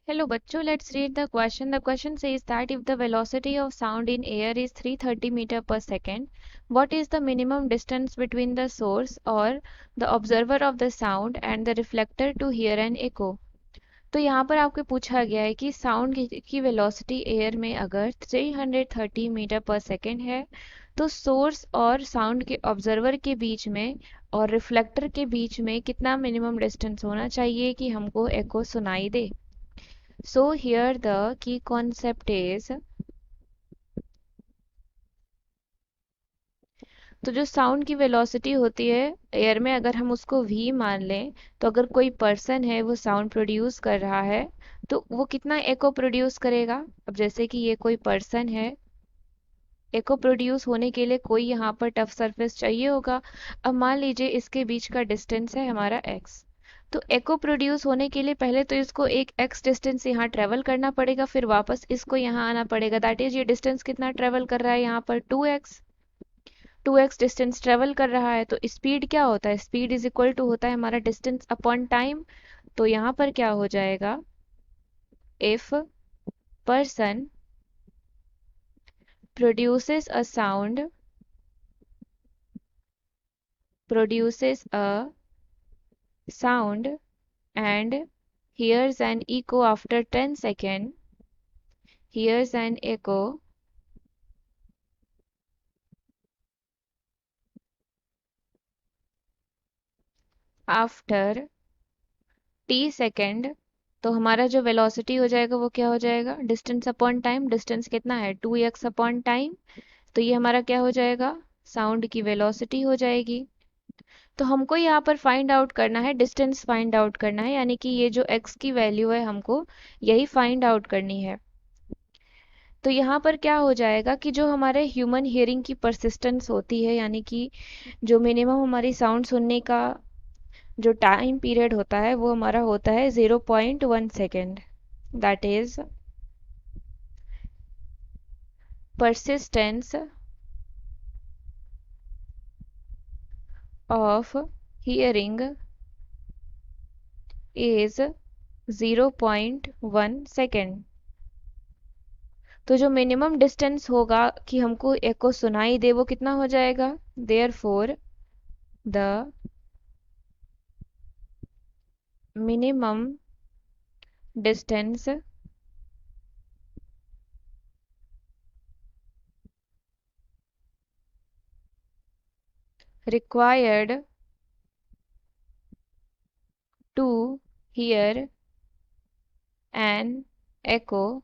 Hello bachcho, let's read the question. The question says that if the velocity of sound in air is 330 meter per second, what is the minimum distance between the source or the observer of the sound and the reflector to hear an echo? तो यहाँ पर आपको पूछा गया है कि sound की velocity air में अगर 330 मीटर पर सेकेंड है तो सोर्स और साउंड के ऑब्जर्वर के बीच में और रिफ्लेक्टर के बीच में कितना मिनिमम डिस्टेंस होना चाहिए कि हमको एको सुनाई दे. So here the key concept is, तो जो साउंड की वेलोसिटी होती है एयर में अगर हम उसको v मान लें तो अगर कोई पर्सन है वो साउंड प्रोड्यूस कर रहा है तो वो कितना एको प्रोड्यूस करेगा. अब जैसे कि ये कोई पर्सन है, एको प्रोड्यूस होने के लिए कोई यहाँ पर टफ सरफेस चाहिए होगा. अब मान लीजिए इसके बीच का डिस्टेंस है हमारा x. तो एको प्रोड्यूस होने के लिए पहले तो इसको एक x डिस्टेंस यहाँ ट्रेवल करना पड़ेगा, फिर वापस इसको यहाँ आना पड़ेगा. दैट इज ये डिस्टेंस कितना ट्रेवल कर रहा है यहाँ पर 2x डिस्टेंस ट्रेवल कर रहा है. तो स्पीड क्या होता है, स्पीड इज इक्वल टू होता है हमारा डिस्टेंस अपॉन टाइम. तो यहाँ पर क्या हो जाएगा, if person produces a sound and hears an echo after 10 seconds, hears an echo after t second. तो हमारा जो वेलोसिटी हो जाएगा वो क्या हो जाएगा, डिस्टेंस अपॉन टाइम. डिस्टेंस कितना है 2x अपॉन टाइम. तो ये हमारा क्या हो जाएगा, साउंड की वेलोसिटी हो जाएगी. तो हमको यहाँ पर फाइंड आउट करना है, डिस्टेंस फाइंड आउट करना है, यानी कि ये जो x की वैल्यू है हमको यही फाइंड आउट करनी है. तो यहाँ पर क्या हो जाएगा कि जो हमारे ह्यूमन हियरिंग की परसिस्टेंस होती है, यानी कि जो मिनिमम हमारी साउंड सुनने का जो टाइम पीरियड होता है वो हमारा होता है 0.1 second. That is persistence of hearing is 0.1 second. तो जो मिनिमम डिस्टेंस होगा कि हमको एको सुनाई दे वो कितना हो जाएगा, therefore the minimum distance required to hear an echo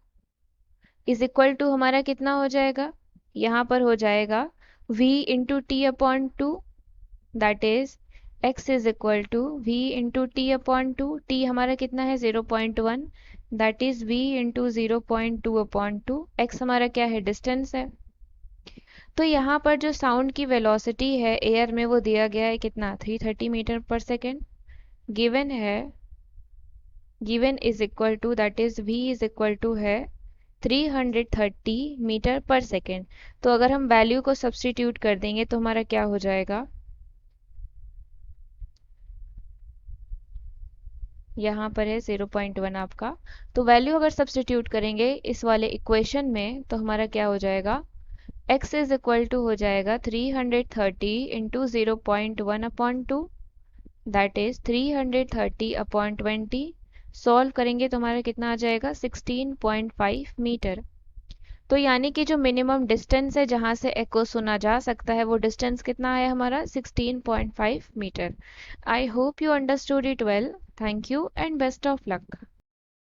is equal to हमारा कितना हो जाएगा, यहाँ पर हो जाएगा v into t upon two. That is x is equal to v into t upon two. T हमारा कितना है 0.1, that is v into 0.2 upon two. x हमारा क्या है, डिस्टेंस है. तो यहाँ पर जो साउंड की वेलोसिटी है एयर में वो दिया गया है कितना, 330 मीटर पर सेकेंड. गिवन है, given is equal to that is v is equal to है 330 मीटर पर सेकेंड. तो अगर हम वैल्यू को सब्स्टिट्यूट कर देंगे तो हमारा क्या हो जाएगा, यहाँ पर है 0.1 आपका. तो वैल्यू अगर सब्स्टिट्यूट करेंगे इस वाले इक्वेशन में तो हमारा क्या हो जाएगा, x इज इक्वल टू हो जाएगा 330 into 0.1 upon two. That is 330 upon 20. Solve करेंगे तो हमारा कितना आ जाएगा, 16.5 मीटर. तो यानी कि जो मिनिमम डिस्टेंस है जहाँ से एको सुना जा सकता है वो डिस्टेंस कितना है हमारा, 16.5 metre. I hope you understood it well. Thank you and best of luck.